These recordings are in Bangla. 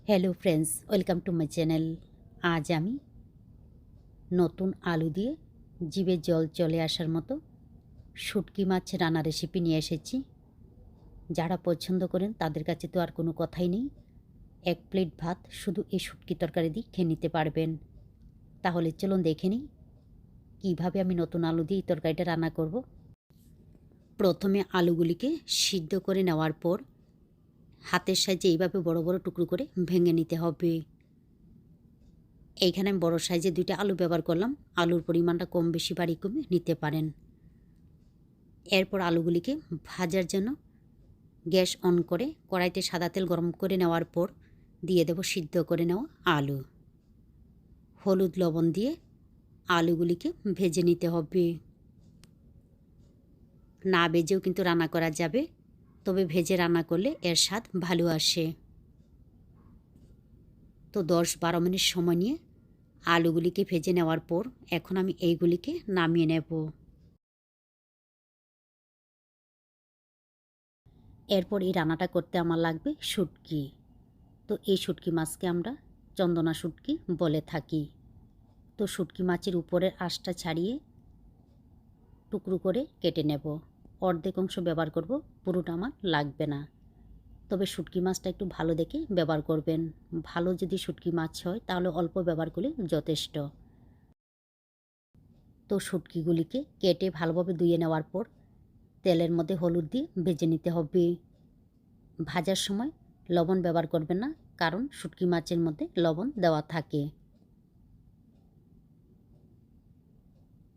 Hello friends, welcome to my channel. আজ আমি নতুন আলু দিয়ে জিভে জল চলে আসার মতো শুটকি মাছ রান্না রেসিপি নিয়ে এসেছি। যারা পছন্দ করেন তাদের কাছে তো আর কোনো কথাই নেই। এক প্লেট ভাত শুধু এই শুটকি তরকারি দিয়ে খেয়ে নিতে পারবেন। তাহলে চলুন দেখে নিই কীভাবে আমি নতুন আলু দিয়ে এই তরকারিটা রান্না করব। প্রথমে আলুগুলিকে সিদ্ধ করে নেওয়ার পর হাতের সাহায্যে এইভাবে বড় বড় টুকরো করে ভেঙে নিতে হবে। এইখানে আমি বড় সাইজে 2টা আলু ব্যবহার করলাম। আলুর পরিমাণটা কম বেশি বাড়ি কমে নিতে পারেন। এরপর আলুগুলিকে ভাজার জন্য গ্যাস অন করে কড়াইতে সাদা তেল গরম করে নেওয়ার পর দিয়ে দেব সিদ্ধ করে নেওয়া আলু। হলুদ লবণ দিয়ে আলুগুলিকে ভেজে নিতে হবে। না ভেজেও কিন্তু রান্না করা যাবে, তবে ভেজে রান্না করলে এর স্বাদ ভালো আসে। তো 10-12 মিনিট সময় নিয়ে আলুগুলিকে ভেজে নেওয়ার পর এখন আমি এইগুলিকে নামিয়ে নেব। এরপর এই রান্নাটা করতে আমার লাগবে শুটকি। তো এই শুটকি মাছকে আমরা চন্দনা শুটকি বলে থাকি। তো শুটকি মাছের উপরের আঁশটা ছাড়িয়ে টুকরো করে কেটে নেব। অর্ধেক অংশ ব্যবহার করব, পুরোটা আমার লাগবে না। তবে শুটকি মাছটা একটু ভালো দেখে ব্যবহার করবেন। ভালো যদি শুটকি মাছ হয় তাহলে অল্প ব্যবহার করলে যথেষ্ট। তো শুটকিগুলিকে কেটে ভালোভাবে ধুয়ে নেওয়ার পর তেলের মধ্যে হলুদ দিয়ে ভেজে নিতে হবে। ভাজার সময় লবণ ব্যবহার করবেন না, কারণ শুটকি মাছের মধ্যে লবণ দেওয়া থাকে।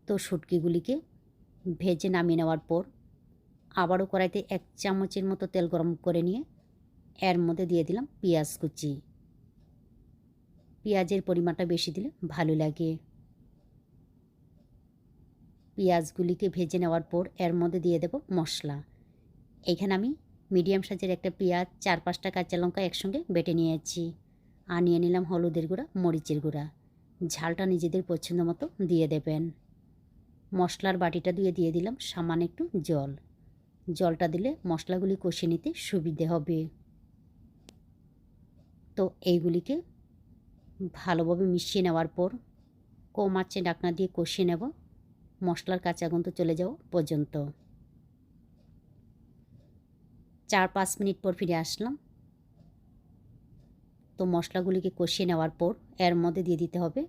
তো শুটকিগুলিকে ভেজে নামিয়ে নেওয়ার পর আবারও কড়াইতে 1 চামচের মতো তেল গরম করে নিয়ে এর মধ্যে দিয়ে দিলাম পেঁয়াজ কুচি। পেঁয়াজের পরিমাণটা বেশি দিলে ভালো লাগে। পেঁয়াজগুলিকে ভেজে নেওয়ার পর এর মধ্যে দিয়ে দেব মশলা। এখানে আমি মিডিয়াম সাইজের একটা পেঁয়াজ, 4-5টা কাঁচা লঙ্কা একসঙ্গে বেটে নিয়েছি। আর নিয়ে নিলাম হলুদের গুঁড়া, মরিচের গুঁড়া। ঝালটা নিজেদের পছন্দ মতো দিয়ে দেবেন। মশলার বাটিটা দিয়ে দিলাম সামান্য একটু জল। জলটা দিলে মশলাগুলি কষিয়ে নিতে সুবিধে হবে। তো এইগুলিকে ভালোভাবে মিশিয়ে নেওয়ার পর কম আঁচে ঢাকনা দিয়ে কষিয়ে নেব মশলার কাঁচা গন্ধ চলে যাওয়া পর্যন্ত। 4-5 মিনিট পর ফিরে আসলাম। তো মশলাগুলিকে কষিয়ে নেওয়ার পর এর মধ্যে দিয়ে দিতে হবে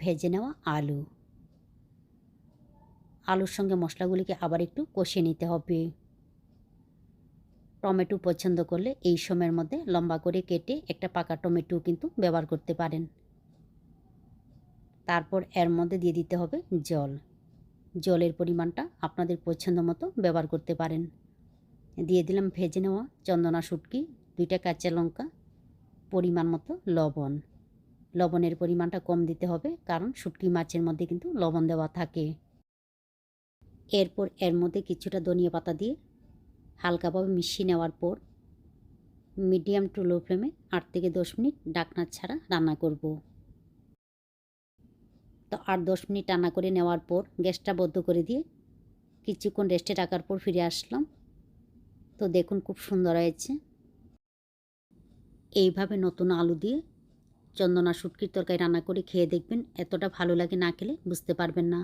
ভেজে নেওয়া আলু। আলুর সঙ্গে মশলাগুলিকে আবার একটু কষিয়ে নিতে হবে। টমেটো পছন্দ করলে এই সময়ের মধ্যে লম্বা করে কেটে একটা পাকা টমেটো কিন্তু ব্যবহার করতে পারেন। তারপর এর মধ্যে দিয়ে দিতে হবে জল। জলের পরিমাণটা আপনাদের পছন্দ মতো ব্যবহার করতে পারেন। দিয়ে দিলাম ভেজে নেওয়া চন্দনা শুটকি, 2টা কাঁচা লঙ্কা, পরিমাণ মতো লবণ। লবণের পরিমাণটা কম দিতে হবে, কারণ শুটকি মাছের মধ্যে কিন্তু লবণ দেওয়া থাকে। এরপর এর মধ্যে কিছুটা ধনিয়া পাতা দিয়ে হালকাভাবে মিশিয়ে নেওয়ার পর মিডিয়াম টু লো ফ্লেমে 8 থেকে 10 মিনিট ঢাকনা ছাড়া রান্না করব। তো 8-10 মিনিট রান্না করে নেওয়ার পর গ্যাসটা বন্ধ করে দিয়ে কিছুক্ষণ রেস্টে রাখার পর ফিরে আসলাম। তো দেখুন খুব সুন্দর হয়েছে। এইভাবে নতুন আলু দিয়ে চন্দনা শুটকির তরকারি রান্না করে খেয়ে দেখবেন, এতটা ভালো লাগে না খেলে বুঝতে পারবেন না।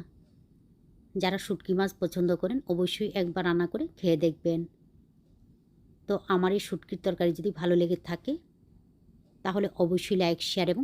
যারা শুটকি মাছ পছন্দ করেন অবশ্যই একবার রান্না করে খেয়ে দেখবেন। তো আমার এই শুটকির তরকারি যদি ভালো লেগে থাকে তাহলে অবশ্যই লাইক, শেয়ার এবং